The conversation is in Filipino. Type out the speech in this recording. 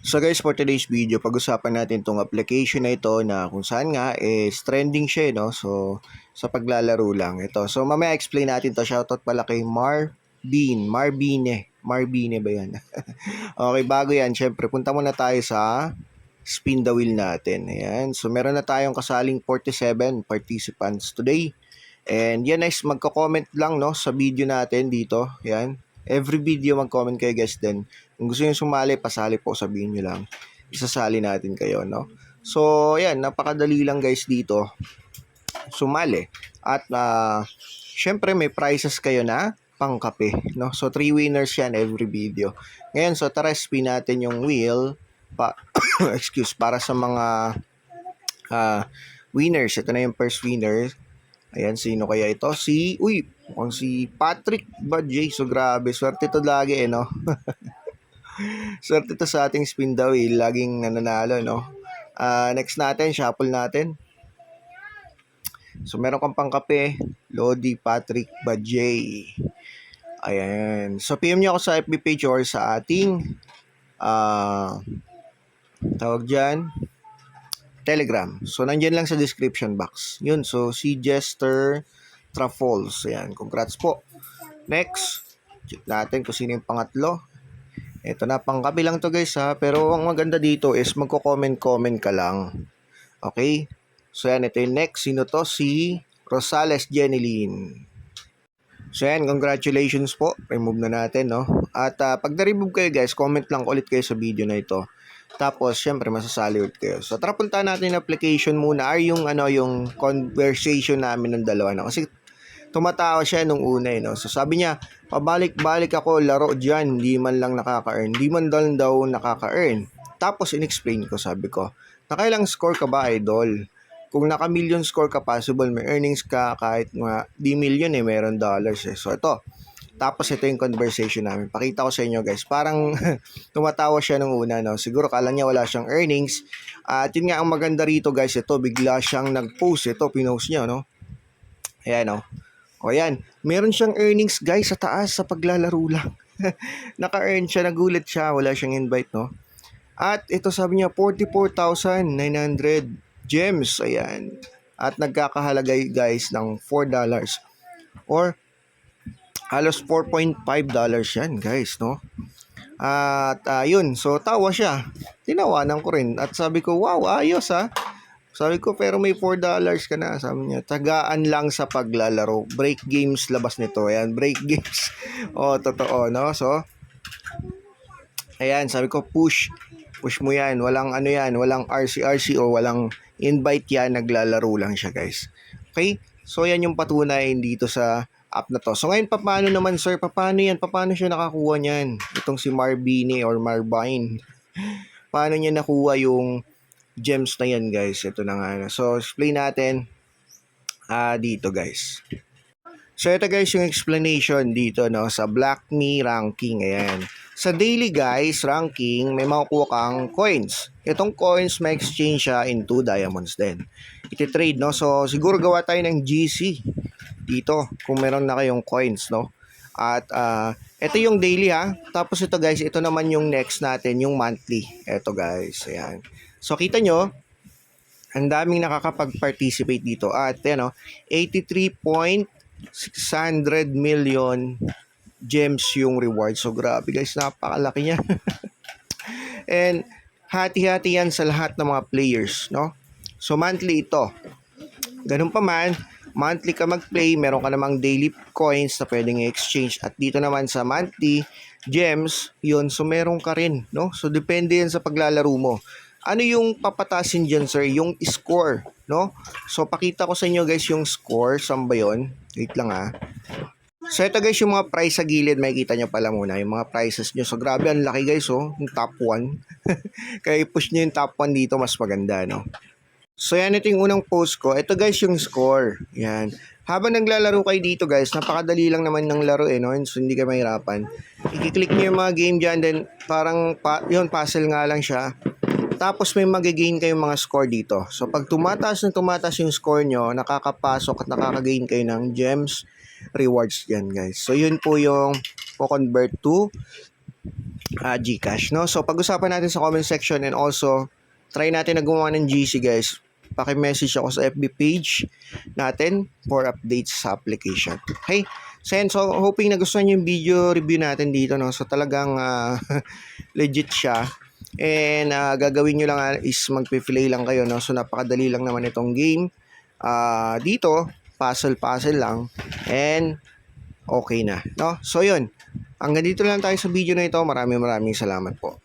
So guys, for today's video, pag-usapan natin tong application na ito na kung saan nga is trending siya, no? So, sa paglalaro lang ito. So, mamaya explain natin to. Shoutout pala kay Marbine ba yan? Okay, bago yan, syempre, punta muna tayo sa spin the wheel natin. Ayan. So, meron na tayong kasaling 47 participants today. And yan guys, magko-comment lang no sa video natin dito. Ayan. Every video mag-comment kayo guys din. Kung gusto nyo sumali, pasali po, sabihin nyo lang. Isasali natin kayo, no? So, ayan, napakadali lang guys dito. Sumali. At, syempre may prizes kayo na pangkape, no? So, 3 winners yan every video. Ngayon, so tara spin natin yung wheel para sa mga winners. Ito na yung first winner. Ayan, sino kaya ito? Mukhang si Patrick Badjay. So, grabe. Swerte to lagi, no? Swerte to sa ating spin the wheel. Laging nananalo, no? Next natin, shuffle natin. So, meron kang pangkape. Lodi Patrick Badjay. Ayan. So, PM nyo ako sa FB page or sa ating tawag dyan, Telegram. So, nandyan lang sa description box. Yun. So, si Jester Trafols. Ayan. Congrats po. Next. Check natin kung sino yung pangatlo. Ito na. Pangkapi lang to guys ha. Pero ang maganda dito is magko-comment ka lang. Okay? So, yan. Ito yung next. Sino to? Si Rosales Jeneline. So, yan. Congratulations po. Remove na natin, no? At pag na-remove kayo guys, comment lang ulit kayo sa video na ito. Tapos, syempre, masasali ulit kayo. So, tara punta natin yung application muna or yung conversation namin ng dalawa. No? Kasi, tumatawa siya nung una, no? So, sabi niya, pabalik-balik ako, laro dyan, di man lang nakaka-earn. Di man daw nakaka-earn. Tapos, in-explain ko, sabi ko, nakailang score ka ba, idol? Kung naka-million score ka, possible, may earnings ka, kahit mga di million, meron dollars, So, ito. Tapos ito yung conversation namin. Pakita ko sa inyo guys. Parang tumatawa siya nung una, no? Siguro kala niya wala siyang earnings. At yun nga ang maganda rito guys. Ito, bigla siyang nag-post. Ito, pinost niya, no? Ayan, no? O yan. Meron siyang earnings guys sa taas sa paglalaro lang. Naka-earn siya, nagulat siya. Wala siyang invite, no? At ito sabi niya, 44,900 gems. Ayan. At nagkakahalaga guys ng $4. Or halos $4.5 yan guys, no? At yun, so tawa siya. Tinawanan ko rin at sabi ko, wow, ayos ha. Sabi ko, pero may $4 ka na. Sabi niya, tagaan lang sa paglalaro. Break games labas nito. Ayan, break games. Totoo, no? So, ayan, sabi ko, push mo yan. Walang walang RC o walang invite yan. Naglalaro lang siya guys. Okay? So, yan yung patunay dito sa app na to. So ngayon, paano naman sir? Paano yan? Paano siya nakakuha niyan? Itong si Marbine or Marbine. Paano niya nakuha yung gems na yan guys? Ito na nga. So explain natin dito guys. So ito guys yung explanation dito no sa Black Me ranking. Ayan. Sa daily guys ranking, may makukuha kang coins. Itong coins may exchange siya into diamonds din. Iti-trade no. So siguro gawa tayo ng GC dito kung meron na kayong coins, no? At ito yung daily ha. Tapos ito guys, ito naman yung next natin, yung monthly. Ito guys, ayan. So kita nyo, ang daming nakakapag-participate dito. At yan, 83.600 million gems yung reward. So grabe guys, napakalaki niya. And hati-hati yan sa lahat ng mga players, no? So monthly ito. Ganun pa man, monthly ka mag-play, meron ka namang daily coins na pwedeng i-exchange. At dito naman sa monthly gems, yun, so meron ka rin, no? So depende yan sa paglalaro mo. Ano yung papatasin dyan, sir? Yung score, no? So pakita ko sa inyo guys yung score. Saan ba yun? Wait lang ha. So ito guys yung mga price sa gilid, makikita nyo pala muna yung mga prices nyo. So grabe, ang laki guys, yung top 1. Kaya i-push nyo yung top 1 dito, mas maganda, no? So yan, ito yung unang post ko. Ito guys yung score. Yan. Habang naglalaro kayo dito guys, napakadali lang naman ng laro no? So hindi kayo mahirapan. I-click nyo yung mga game dyan, then parang yun, puzzle nga lang siya. Tapos may magigain kayong mga score dito. So pag tumataas yung score nyo, nakakapasok at nakakagain kayo ng gems, rewards yan guys. So yun po yung po-convert to GCash, no? So pag-usapan natin sa comment section, and also try natin na gumawa ng GC, guys. Paki-message ako sa FB page natin for updates sa application. Okay? So hoping nagustuhan niyo yung video review natin dito, no? So talagang legit siya. And gagawin nyo lang is magpe-play lang kayo, no? So napakadali lang naman itong game. Dito, puzzle lang. And okay na, no? So yun. Hanggang dito lang tayo sa video na ito. Maraming salamat po.